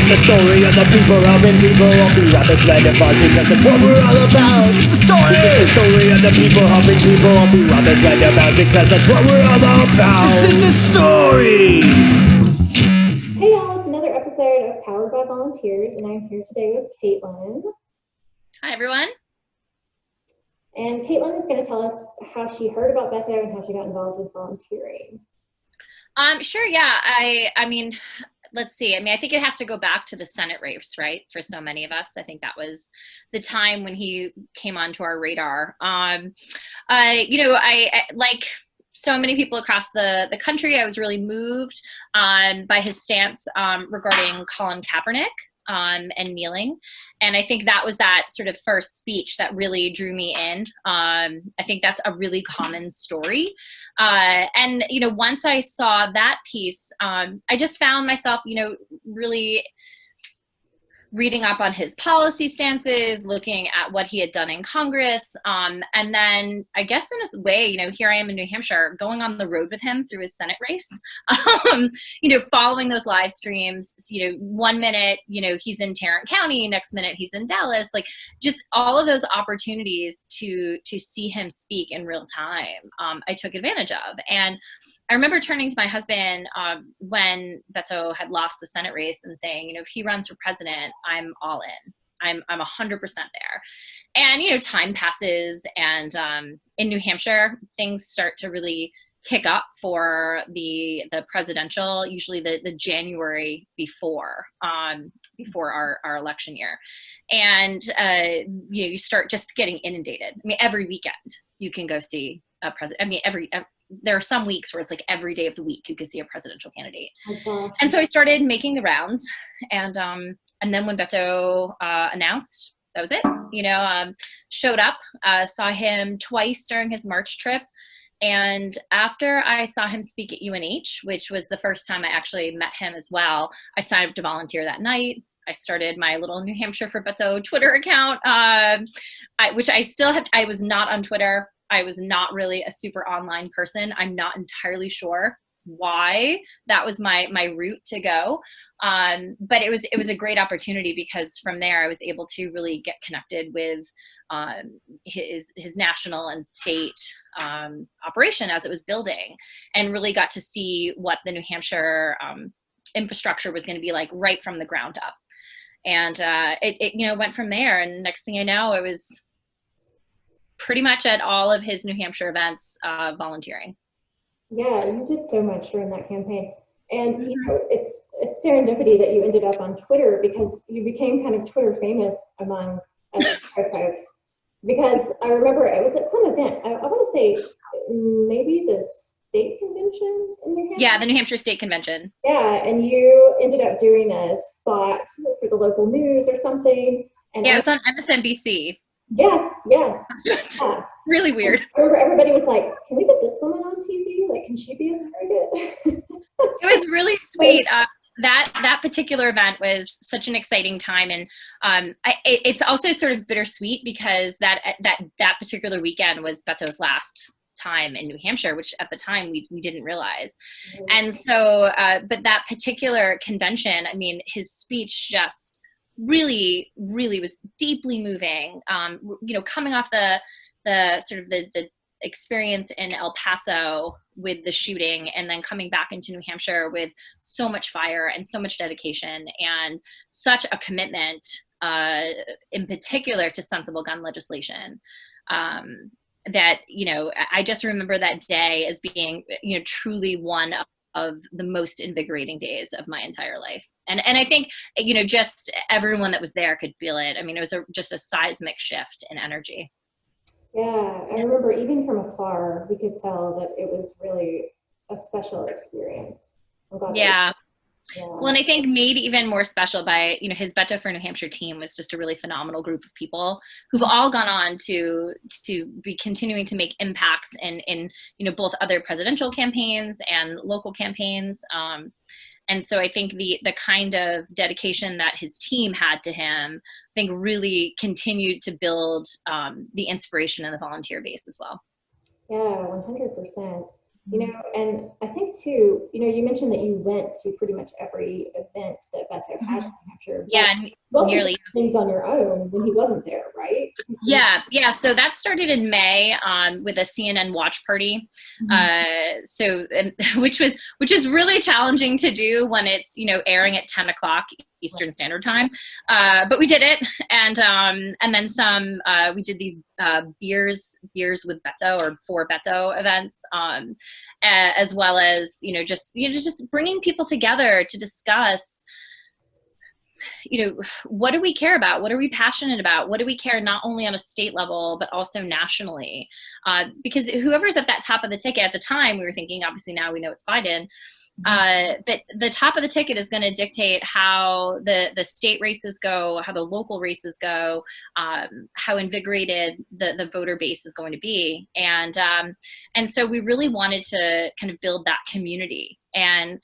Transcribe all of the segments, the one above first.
the story of the people helping people all throughout this land of ours, because that's what we're all about. This is the story. This is the story of the people helping people all throughout this land of ours, because that's what we're all about. This is the story. Hey y'all, it's another episode of Powered by Volunteers, and I'm here today with Kaitlyn. Hi everyone. And Kaitlyn is going to tell us how she heard about Beto and how she got involved with volunteering. Sure, yeah. I mean, let's see. I mean, I think it has to go back to the Senate race, right? For so many of us, I think that was the time when he came onto our radar. I like so many people across the country, I was really moved by his stance regarding Colin Kaepernick and kneeling. And I think that was that sort of first speech that really drew me in. I think that's a really common story. And, once I saw that piece, I just found myself, really reading up on his policy stances, looking at what he had done in Congress. And then I guess in a way, here I am in New Hampshire going on the road with him through his Senate race, following those live streams, 1 minute, he's in Tarrant County, next minute he's in Dallas, like just all of those opportunities to see him speak in real time. I took advantage of. And I remember turning to my husband when Beto had lost the Senate race and saying, if he runs for president, I'm all in. I'm 100% there. And, time passes, and in New Hampshire, things start to really kick up for the presidential, usually the January before our election year. And, you start just getting inundated. I mean, every weekend you can go see a president. I mean, there are some weeks where it's like every day of the week you could see a presidential candidate. Okay. And so I started making the rounds, and then when Beto announced, that was it. Showed up, saw him twice during his March trip. And after I saw him speak at UNH, which was the first time I actually met him as well, I signed up to volunteer that night. I started my little New Hampshire for Beto Twitter account, which I still have. I was not on Twitter. I was not really a super online person. I'm not entirely sure why that was my route to go. But it was a great opportunity, because from there I was able to really get connected with his national and state operation as it was building, and really got to see what the New Hampshire infrastructure was going to be like right from the ground up. And it went from there. And next thing I know, it was pretty much at all of his New Hampshire events volunteering. Yeah, you did so much during that campaign. And it's serendipity that you ended up on Twitter, because you became kind of Twitter famous among us folks. Because I remember it was at some event, I want to say maybe the state convention in New Hampshire. Yeah, the New Hampshire State Convention. Yeah, and you ended up doing a spot for the local news or something. And yeah, it was on MSNBC. Yes. Yeah. Really weird. I remember everybody was like, can we get this woman on TV? Like, can she be a surrogate? It was really sweet. That particular event was such an exciting time. And it's also sort of bittersweet, because that particular weekend was Beto's last time in New Hampshire, which at the time we didn't realize. And so, but that particular convention, I mean, his speech just really, really was deeply moving. Coming off the sort of the experience in El Paso with the shooting, and then coming back into New Hampshire with so much fire and so much dedication and such a commitment, in particular to sensible gun legislation, that, I just remember that day as being, truly one of the most invigorating days of my entire life. And I think, just everyone that was there could feel it. I mean, it was just a seismic shift in energy. Yeah, I remember even from afar, we could tell that it was really a special experience. Yeah. Well, and I think made even more special by, his Beto for New Hampshire team was just a really phenomenal group of people who've all gone on to be continuing to make impacts in both other presidential campaigns and local campaigns. And so I think the kind of dedication that his team had to him, I think really continued to build the inspiration in the volunteer base as well. Yeah, 100%. You know, and I think too, you know, you mentioned that you went to pretty much every event that Beto had in New Hampshire. Yeah, You also nearly. did things on your own when he wasn't there, right? Yeah. So that started in May with a CNN watch party. Which is really challenging to do when it's, you know, airing at 10 o'clock Eastern Standard Time. But we did it, and then some. We did these beers with Beto, or for Beto events, as well as, you know, just bringing people together to discuss, you know, what do we care about? What are we passionate about? What do we care not only on a state level, but also nationally? Because whoever's at that top of the ticket at the time, we were thinking, obviously now we know it's Biden, but the top of the ticket is going to dictate how the state races go, how the local races go, how invigorated the voter base is going to be. And so we really wanted to kind of build that community. And,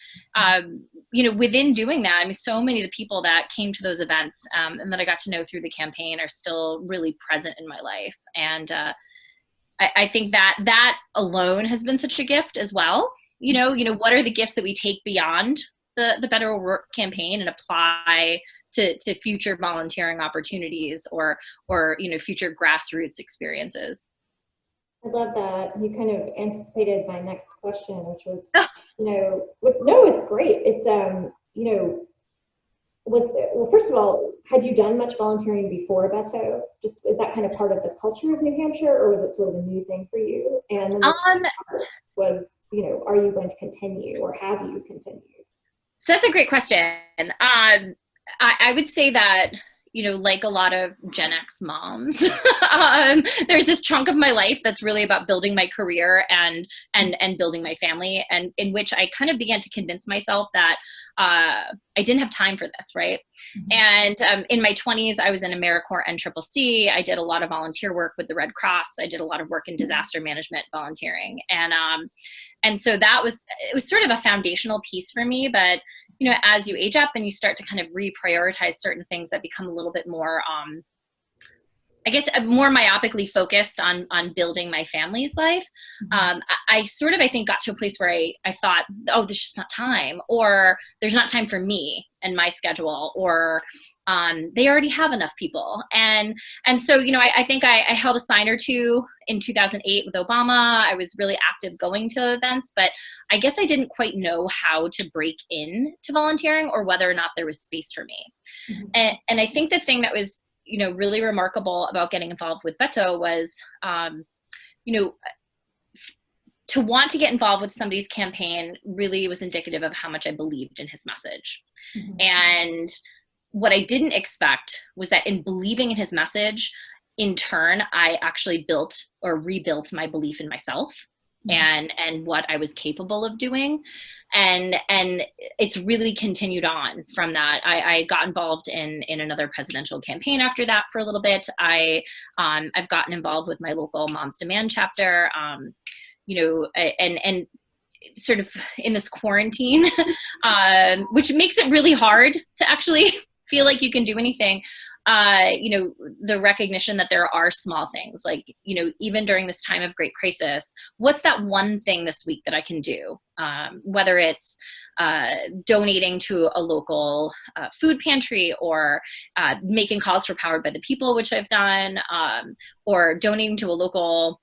you know, within doing that, I mean, so many of the people that came to those events and that I got to know through the campaign are still really present in my life. And I think that alone has been such a gift as well. You know, what are the gifts that we take beyond the Better Work campaign and apply to future volunteering opportunities or, you know, future grassroots experiences? I love that. You kind of anticipated my next question, which was, you know, no, it's great. It's, you know, well, first of all, had you done much volunteering before Beto? Just, is that kind of part of the culture of New Hampshire, or was it sort of a new thing for you? And then the second part was, you know, are you going to continue, or have you continued? So that's a great question. I would say that, you know, like a lot of Gen X moms, there's this chunk of my life that's really about building my career and building my family, and in which I kind of began to convince myself that I didn't have time for this, right? And in my 20s, I was in AmeriCorps NCCC. I did a lot of volunteer work with the Red Cross. I did a lot of work in disaster management volunteering, and so it was sort of a foundational piece for me. But you know, as you age up and you start to kind of reprioritize certain things that become a little bit more, I guess, more myopically focused on building my family's life. I sort of, I think, got to a place where I thought, oh, there's just not time, or there's not time for me and my schedule, or they already have enough people. And so, you know, I think I held a sign or two in 2008 with Obama. I was really active going to events, but I guess I didn't quite know how to break in to volunteering, or whether or not there was space for me. And I think the thing that was, you know, really remarkable about getting involved with Beto was, you know, to want to get involved with somebody's campaign really was indicative of how much I believed in his message. And what I didn't expect was that in believing in his message, in turn, I actually built or rebuilt my belief in myself and what I was capable of doing. And it's really continued on from that. I got involved in another presidential campaign after that for a little bit. I've gotten involved with my local Moms Demand chapter, you know, and sort of in this quarantine, which makes it really hard to actually feel like you can do anything. You know, the recognition that there are small things, like, you know, even during this time of great crisis, what's that one thing this week that I can do? Whether it's donating to a local food pantry, or making calls for Powered by the People, which I've done, or donating to a local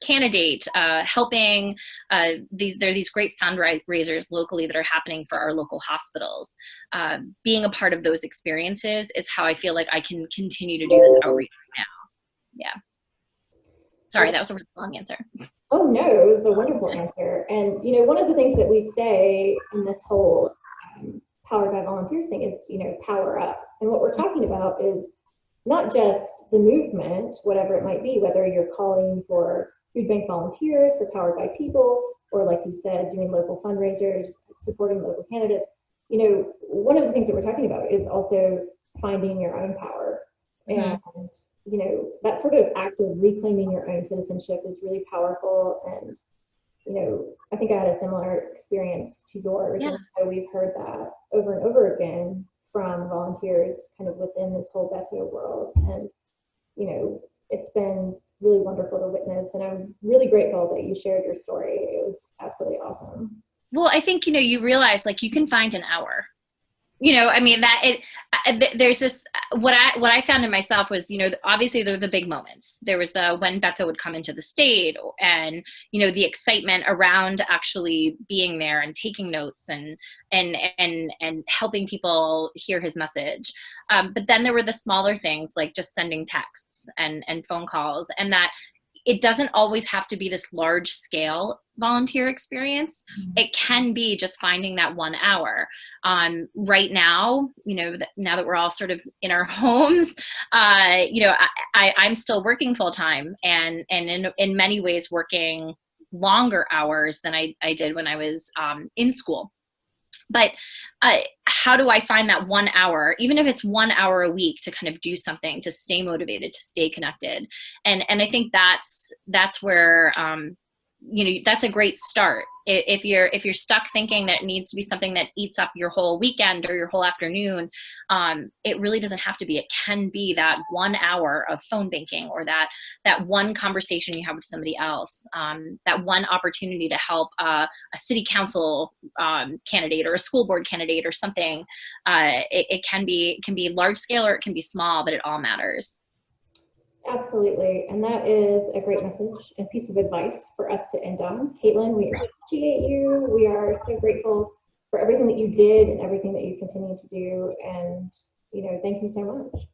candidate, helping there are these great fundraisers locally that are happening for our local hospitals. Being a part of those experiences is how I feel like I can continue to do this outreach now. Yeah. Sorry, that was a really long answer. Oh no, it was a wonderful answer. And you know, one of the things that we say in this whole Powered by Volunteers thing is, you know, power up. And what we're talking about is not just the movement, whatever it might be, whether you're calling for food bank volunteers, for Powered by People, or like you said, doing local fundraisers, supporting local candidates. You know, one of the things that we're talking about is also finding your own power. And, you know, that sort of act of reclaiming your own citizenship is really powerful. And, you know, I think I had a similar experience to yours. And so we've heard that over and over again from volunteers kind of within this whole Beto world. And, you know, it's been really wonderful to witness. And I'm really grateful that you shared your story. It was absolutely awesome. Well, I think, you realize like you can find an hour. I mean there's this, what I found in myself was, obviously there were the big moments. There was when Beto would come into the state, and, the excitement around actually being there and taking notes and helping people hear his message. But then there were the smaller things, like just sending texts and phone calls, and that it doesn't always have to be this large scale volunteer experience. It can be just finding that 1 hour. Right now, now that we're all sort of in our homes, I'm still working full time, and in many ways working longer hours than I did when I was in school. But how do I find that 1 hour, even if it's 1 hour a week, to kind of do something, to stay motivated, to stay connected? And I think that's where, that's a great start. If you're stuck thinking that it needs to be something that eats up your whole weekend or your whole afternoon, it really doesn't have to be. It can be that 1 hour of phone banking, or that one conversation you have with somebody else, that one opportunity to help a city council candidate or a school board candidate or something. It can be large scale or it can be small, but it all matters. Absolutely. And that is a great message and piece of advice for us to end on. Kaitlyn, we appreciate you. We are so grateful for everything that you did and everything that you continue to do. And, thank you so much.